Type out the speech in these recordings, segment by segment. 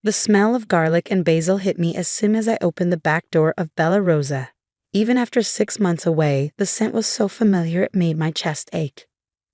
The smell of garlic and basil hit me as soon as I opened the back door of Bella Rosa. Even after 6 months away, the scent was so familiar it made my chest ache.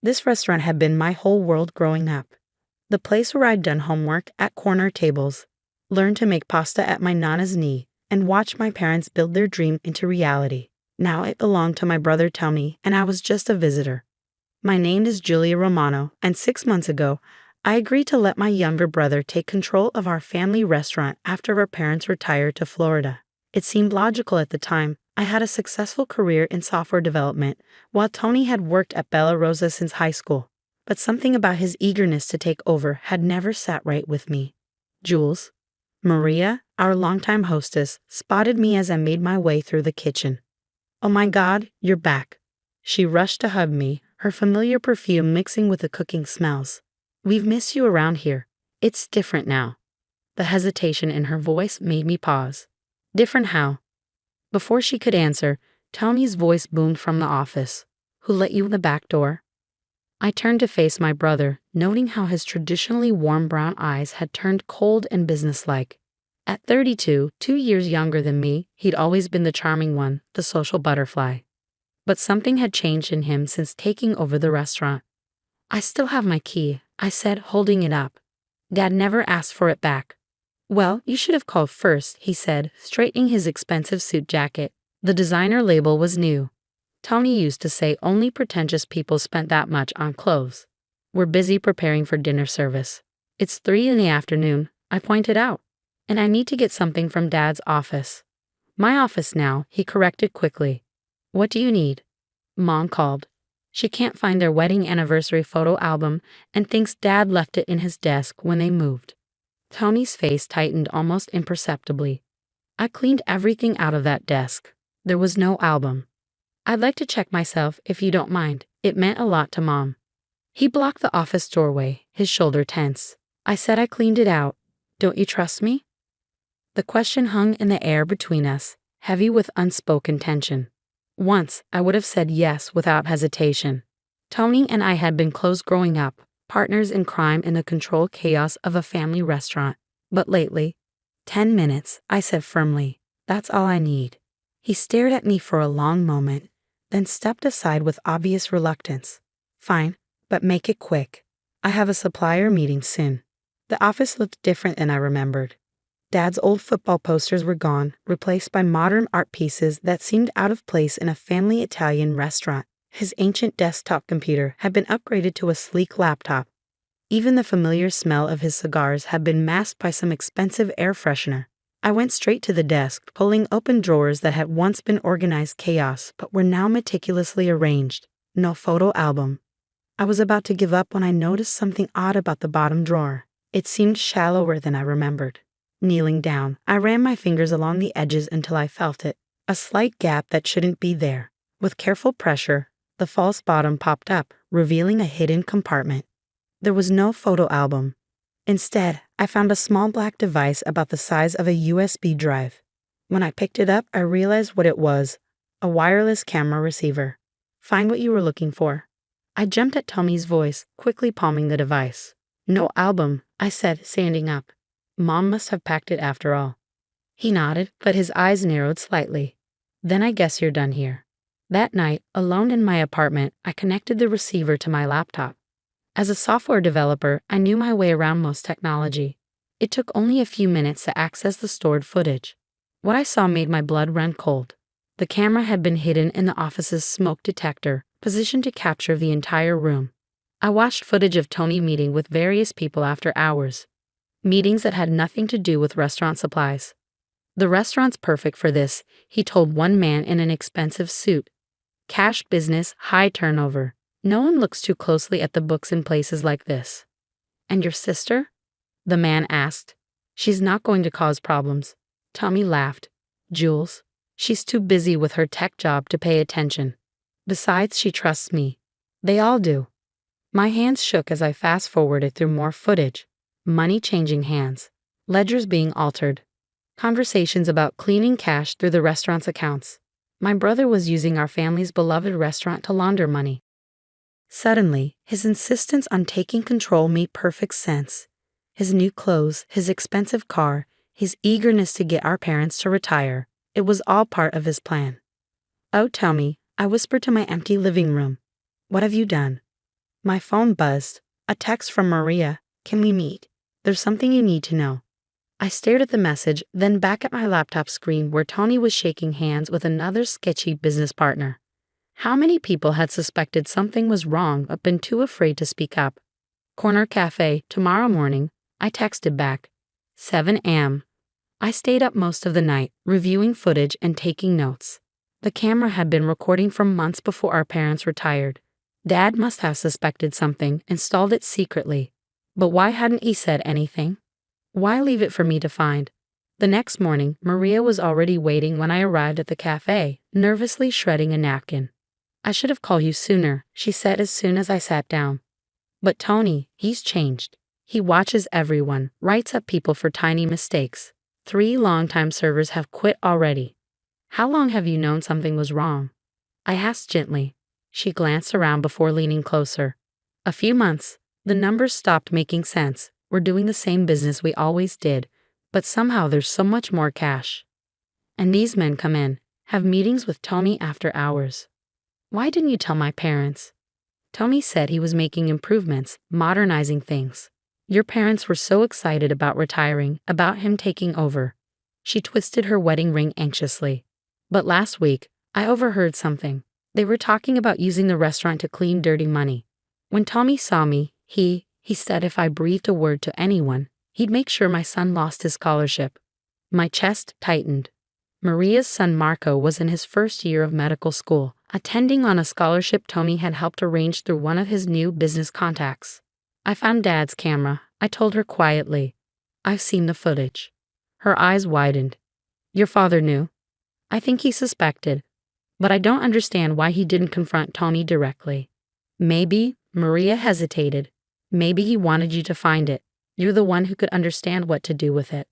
This restaurant had been my whole world growing up. The place where I'd done homework at corner tables, learned to make pasta at my nana's knee, and watched my parents build their dream into reality. Now it belonged to my brother Tony, and I was just a visitor. My name is Julia Romano, and 6 months ago, I agreed to let my younger brother take control of our family restaurant after our parents retired to Florida. It seemed logical at the time. I had a successful career in software development, while Tony had worked at Bella Rosa since high school. But something about his eagerness to take over had never sat right with me. Jules, Maria, our longtime hostess, spotted me as I made my way through the kitchen. "Oh my God, you're back." She rushed to hug me, her familiar perfume mixing with the cooking smells. "We've missed you around here. It's different now." The hesitation in her voice made me pause. "Different how?" Before she could answer, Tony's voice boomed from the office. "Who let you in the back door?" I turned to face my brother, noting how his traditionally warm brown eyes had turned cold and businesslike. At 32, 2 years younger than me, he'd always been the charming one, the social butterfly. But something had changed in him since taking over the restaurant. "I still have my key," I said, holding it up. "Dad never asked for it back." "Well, you should have called first," he said, straightening his expensive suit jacket. The designer label was new. Tony used to say only pretentious people spent that much on clothes. "We're busy preparing for dinner service." "It's 3 in the afternoon," I pointed out. "And I need to get something from Dad's office." "My office now," he corrected quickly. "What do you need?" Mom called. She can't find their wedding anniversary photo album and thinks Dad left it in his desk when they moved. Tony's face tightened almost imperceptibly. "I cleaned everything out of that desk. There was no album." "I'd like to check myself if you don't mind." It meant a lot to Mom. He blocked the office doorway, his shoulder tense. "I said I cleaned it out. Don't you trust me?" The question hung in the air between us, heavy with unspoken tension. Once, I would have said yes without hesitation. Tony and I had been close growing up, partners in crime in the controlled chaos of a family restaurant. But lately, 10 minutes, I said firmly. "That's all I need." He stared at me for a long moment, then stepped aside with obvious reluctance. "Fine, but make it quick. I have a supplier meeting soon." The office looked different than I remembered. Dad's old football posters were gone, replaced by modern art pieces that seemed out of place in a family Italian restaurant. His ancient desktop computer had been upgraded to a sleek laptop. Even the familiar smell of his cigars had been masked by some expensive air freshener. I went straight to the desk, pulling open drawers that had once been organized chaos but were now meticulously arranged. No photo album. I was about to give up when I noticed something odd about the bottom drawer. It seemed shallower than I remembered. Kneeling down, I ran my fingers along the edges until I felt it, a slight gap that shouldn't be there. With careful pressure, the false bottom popped up, revealing a hidden compartment. There was no photo album. Instead, I found a small black device about the size of a USB drive. When I picked it up, I realized what it was, a wireless camera receiver. "Find what you were looking for." I jumped at Tommy's voice, quickly palming the device. "No album," I said, standing up. "Mom must have packed it after all." He nodded, but his eyes narrowed slightly. "Then I guess you're done here." That night, alone in my apartment, I connected the receiver to my laptop. As a software developer, I knew my way around most technology. It took only a few minutes to access the stored footage. What I saw made my blood run cold. The camera had been hidden in the office's smoke detector, positioned to capture the entire room. I watched footage of Tony meeting with various people after hours. Meetings that had nothing to do with restaurant supplies. "The restaurant's perfect for this," he told one man in an expensive suit. "Cash business, high turnover. No one looks too closely at the books in places like this." "And your sister?" the man asked. "She's not going to cause problems." Tommy laughed. "Jules, she's too busy with her tech job to pay attention. Besides, she trusts me. They all do." My hands shook as I fast-forwarded through more footage. Money changing hands. Ledgers being altered. Conversations about cleaning cash through the restaurant's accounts. My brother was using our family's beloved restaurant to launder money. Suddenly, his insistence on taking control made perfect sense. His new clothes, his expensive car, his eagerness to get our parents to retire. It was all part of his plan. "Oh, tell me," I whispered to my empty living room. "What have you done?" My phone buzzed. A text from Maria. "Can we meet? There's something you need to know." I stared at the message, then back at my laptop screen where Tony was shaking hands with another sketchy business partner. How many people had suspected something was wrong but been too afraid to speak up? "Corner Cafe, tomorrow morning," I texted back. 7 a.m. I stayed up most of the night, reviewing footage and taking notes. The camera had been recording for months before our parents retired. Dad must have suspected something, installed it secretly. But why hadn't he said anything? Why leave it for me to find? The next morning, Maria was already waiting when I arrived at the cafe, nervously shredding a napkin. "I should have called you sooner," she said as soon as I sat down. "But Tony, he's changed. He watches everyone, writes up people for tiny mistakes. 3 longtime servers have quit already." "How long have you known something was wrong?" I asked gently. She glanced around before leaning closer. "A few months. The numbers stopped making sense. We're doing the same business we always did, but somehow there's so much more cash. And these men come in, have meetings with Tony after hours." "Why didn't you tell my parents?" "Tony said he was making improvements, modernizing things. Your parents were so excited about retiring, about him taking over." She twisted her wedding ring anxiously. "But last week, I overheard something. They were talking about using the restaurant to clean dirty money. When Tommy saw me, he said if I breathed a word to anyone, he'd make sure my son lost his scholarship." My chest tightened. Maria's son Marco was in his first year of medical school, attending on a scholarship Tony had helped arrange through one of his new business contacts. "I found Dad's camera," I told her quietly. "I've seen the footage." Her eyes widened. "Your father knew?" "I think he suspected. But I don't understand why he didn't confront Tony directly." "Maybe," Maria hesitated, "maybe he wanted you to find it. You're the one who could understand what to do with it."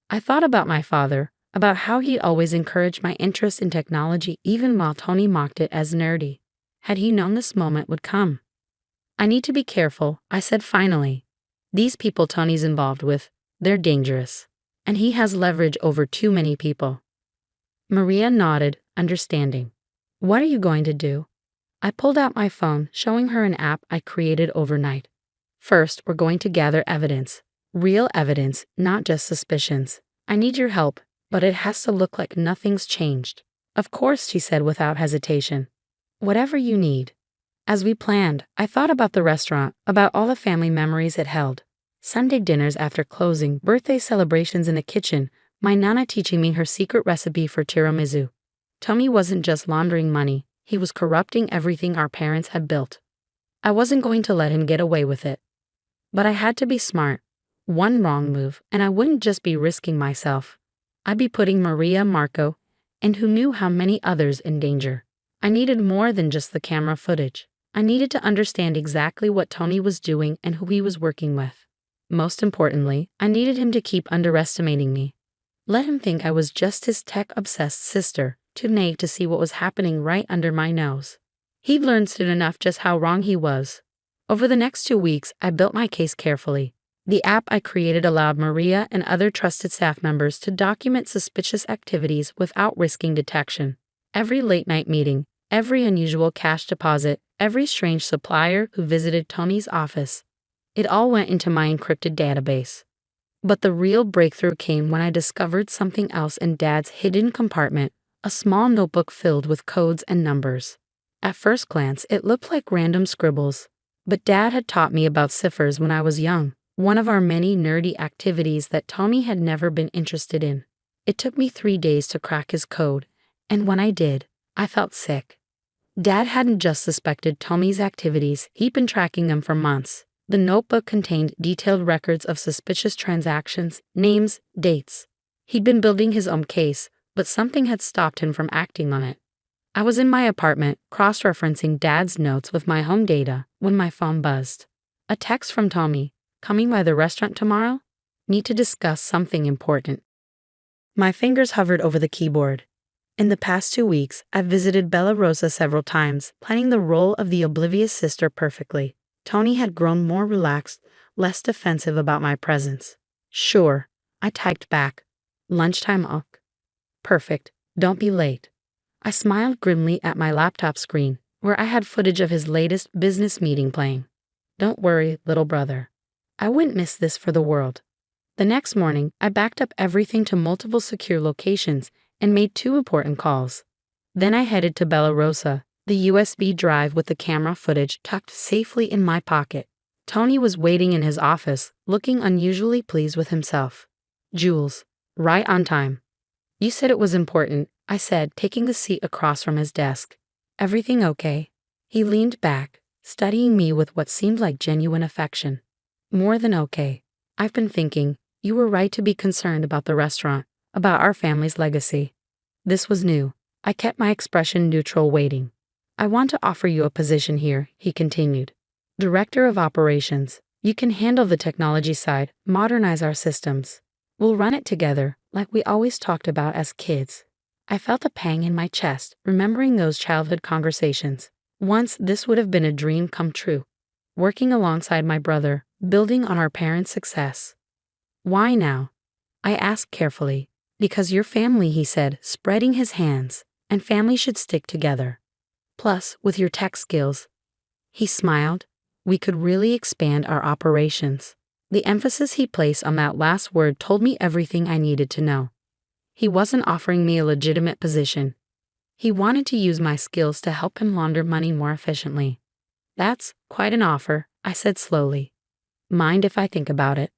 I thought about my father, about how he always encouraged my interest in technology even while Tony mocked it as nerdy. Had he known this moment would come? "I need to be careful," I said finally. "These people Tony's involved with, they're dangerous. And he has leverage over too many people." Maria nodded, understanding. "What are you going to do?" I pulled out my phone, showing her an app I created overnight. "First, we're going to gather evidence. Real evidence, not just suspicions. I need your help, but it has to look like nothing's changed." "Of course," she said without hesitation. "Whatever you need." As we planned, I thought about the restaurant, about all the family memories it held. Sunday dinners after closing, birthday celebrations in the kitchen, my nana teaching me her secret recipe for tiramisu. Tommy wasn't just laundering money, he was corrupting everything our parents had built. I wasn't going to let him get away with it. But I had to be smart. One wrong move, and I wouldn't just be risking myself. I'd be putting Maria, Marco, and who knew how many others in danger. I needed more than just the camera footage. I needed to understand exactly what Tony was doing and who he was working with. Most importantly, I needed him to keep underestimating me. Let him think I was just his tech-obsessed sister, too naive to see what was happening right under my nose. He'd learned soon enough just how wrong he was. Over the next 2 weeks, I built my case carefully. The app I created allowed Maria and other trusted staff members to document suspicious activities without risking detection. Every late-night meeting, every unusual cash deposit, every strange supplier who visited Tony's office. It all went into my encrypted database. But the real breakthrough came when I discovered something else in Dad's hidden compartment, a small notebook filled with codes and numbers. At first glance, it looked like random scribbles. But Dad had taught me about ciphers when I was young, one of our many nerdy activities that Tony had never been interested in. It took me 3 days to crack his code, and when I did, I felt sick. Dad hadn't just suspected Tony's activities, he'd been tracking them for months. The notebook contained detailed records of suspicious transactions, names, dates. He'd been building his own case, but something had stopped him from acting on it. I was in my apartment, cross-referencing Dad's notes with my home data, when my phone buzzed. A text from Tommy. "Coming by the restaurant tomorrow? Need to discuss something important." My fingers hovered over the keyboard. In the past 2 weeks, I've visited Bella Rosa several times, playing the role of the oblivious sister perfectly. Tony had grown more relaxed, less defensive about my presence. Sure, I typed back. Lunchtime ok. Perfect, don't be late. I smiled grimly at my laptop screen, where I had footage of his latest business meeting playing. Don't worry, little brother. I wouldn't miss this for the world. The next morning, I backed up everything to multiple secure locations and made 2 important calls. Then I headed to Bella Rosa, the USB drive with the camera footage tucked safely in my pocket. Tony was waiting in his office, looking unusually pleased with himself. Jules, right on time. You said it was important, I said, taking the seat across from his desk. Everything okay? He leaned back, studying me with what seemed like genuine affection. More than okay. I've been thinking, you were right to be concerned about the restaurant, about our family's legacy. This was new. I kept my expression neutral, waiting. I want to offer you a position here, he continued. Director of Operations. You can handle the technology side, modernize our systems. We'll run it together, like we always talked about as kids. I felt a pang in my chest, remembering those childhood conversations. Once this would have been a dream come true. Working alongside my brother, building on our parents' success. Why now? I asked carefully. Because your family, he said, spreading his hands, and family should stick together. Plus, with your tech skills. He smiled. We could really expand our operations. The emphasis he placed on that last word told me everything I needed to know. He wasn't offering me a legitimate position. He wanted to use my skills to help him launder money more efficiently. That's quite an offer, I said slowly. Mind if I think about it?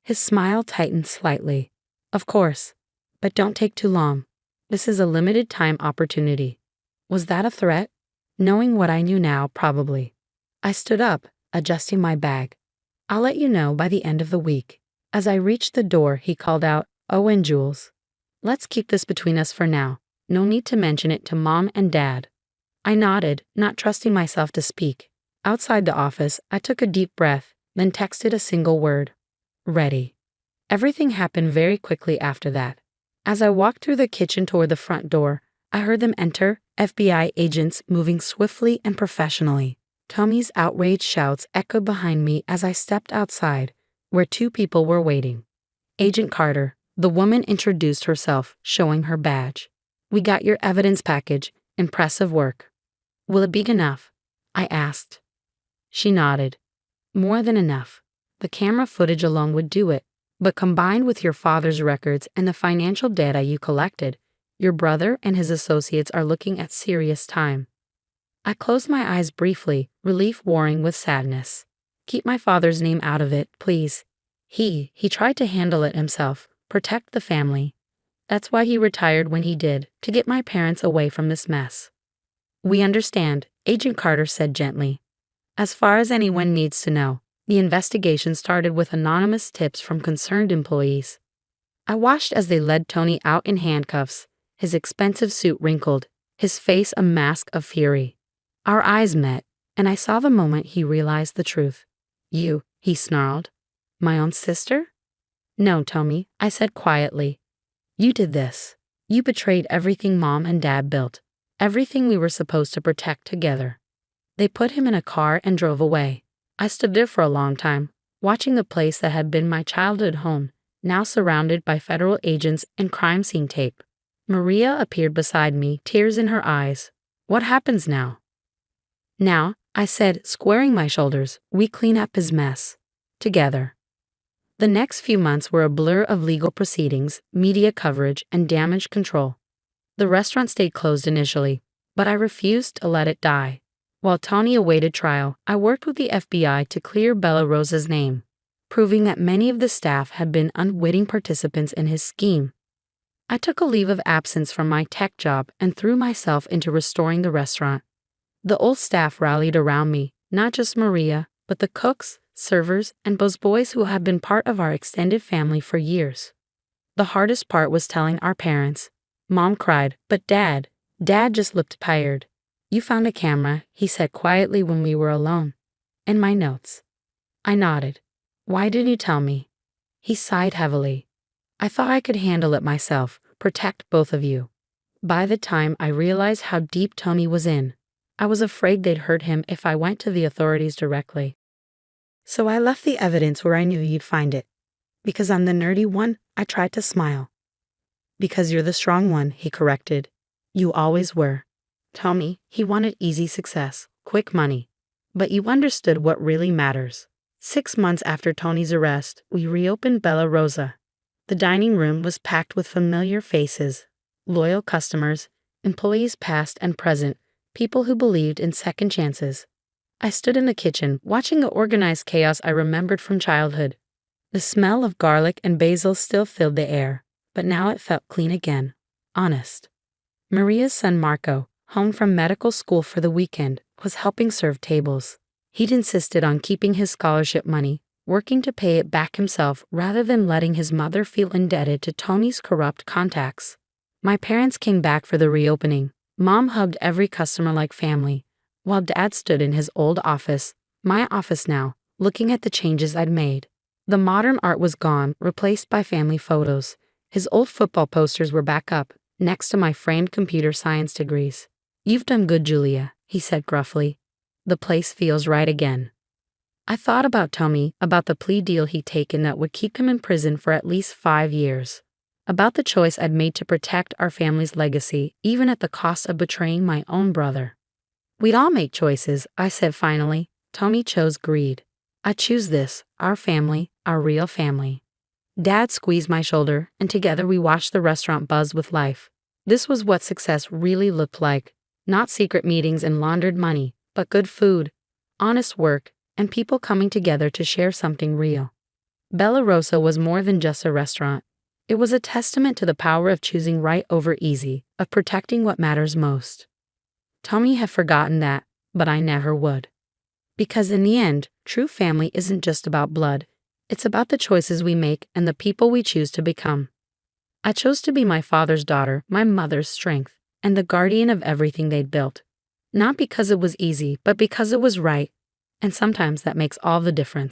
His smile tightened slightly. Of course, but don't take too long. This is a limited time opportunity. Was that a threat? Knowing what I knew now, probably. I stood up, adjusting my bag. I'll let you know by the end of the week. As I reached the door, he called out, Oh, and Jules. Let's keep this between us for now. No need to mention it to Mom and Dad. I nodded, not trusting myself to speak. Outside the office, I took a deep breath, then texted a single word. Ready. Everything happened very quickly after that. As I walked through the kitchen toward the front door, I heard them enter, FBI agents moving swiftly and professionally. Tommy's outraged shouts echoed behind me as I stepped outside, where 2 people were waiting. Agent Carter, the woman introduced herself, showing her badge. We got your evidence package. Impressive work. Will it be enough? I asked. She nodded. More than enough. The camera footage alone would do it, but combined with your father's records and the financial data you collected, your brother and his associates are looking at serious time. I closed my eyes briefly, relief warring with sadness. Keep my father's name out of it, please. He tried to handle it himself, protect the family. That's why he retired when he did, to get my parents away from this mess. We understand, Agent Carter said gently. As far as anyone needs to know, the investigation started with anonymous tips from concerned employees. I watched as they led Tony out in handcuffs, his expensive suit wrinkled, his face a mask of fury. Our eyes met, and I saw the moment he realized the truth. You, he snarled. My own sister? No, Tommy, I said quietly. You did this. You betrayed everything Mom and Dad built, everything we were supposed to protect together. They put him in a car and drove away. I stood there for a long time, watching the place that had been my childhood home, now surrounded by federal agents and crime scene tape. Maria appeared beside me, tears in her eyes. What happens now? Now, I said, squaring my shoulders, we clean up his mess. Together. The next few months were a blur of legal proceedings, media coverage, and damage control. The restaurant stayed closed initially, but I refused to let it die. While Tony awaited trial, I worked with the FBI to clear Bella Rosa's name, proving that many of the staff had been unwitting participants in his scheme. I took a leave of absence from my tech job and threw myself into restoring the restaurant. The old staff rallied around me, not just Maria, but the cooks, servers, and busboys who had been part of our extended family for years. The hardest part was telling our parents. Mom cried, but Dad just looked tired. You found a camera, he said quietly when we were alone. And my notes. I nodded. Why didn't you tell me? He sighed heavily. I thought I could handle it myself, protect both of you. By the time I realized how deep Tony was in, I was afraid they'd hurt him if I went to the authorities directly. So I left the evidence where I knew you'd find it. Because I'm the nerdy one, I tried to smile. Because you're the strong one, he corrected. You always were. Tommy, he wanted easy success, quick money. But you understood what really matters. 6 months after Tony's arrest, we reopened Bella Rosa. The dining room was packed with familiar faces, loyal customers, employees past and present, people who believed in second chances. I stood in the kitchen, watching the organized chaos I remembered from childhood. The smell of garlic and basil still filled the air, but now it felt clean again, honest. Maria's son Marco, home from medical school for the weekend, was helping serve tables. He'd insisted on keeping his scholarship money, working to pay it back himself rather than letting his mother feel indebted to Tony's corrupt contacts. My parents came back for the reopening. Mom hugged every customer like family, while Dad stood in his old office, my office now, looking at the changes I'd made. The modern art was gone, replaced by family photos. His old football posters were back up, next to my framed computer science degrees. You've done good, Julia, he said gruffly. The place feels right again. I thought about Tommy, about the plea deal he'd taken that would keep him in prison for at least 5 years. About the choice I'd made to protect our family's legacy, even at the cost of betraying my own brother. We'd all make choices, I said finally. Tommy chose greed. I choose this, our family, our real family. Dad squeezed my shoulder, and together we watched the restaurant buzz with life. This was what success really looked like. Not secret meetings and laundered money, but good food, honest work, and people coming together to share something real. Bella Rosa was more than just a restaurant. It was a testament to the power of choosing right over easy, of protecting what matters most. Tommy had forgotten that, but I never would. Because in the end, true family isn't just about blood. It's about the choices we make and the people we choose to become. I chose to be my father's daughter, my mother's strength, and the guardian of everything they'd built. Not because it was easy, but because it was right. And sometimes that makes all the difference.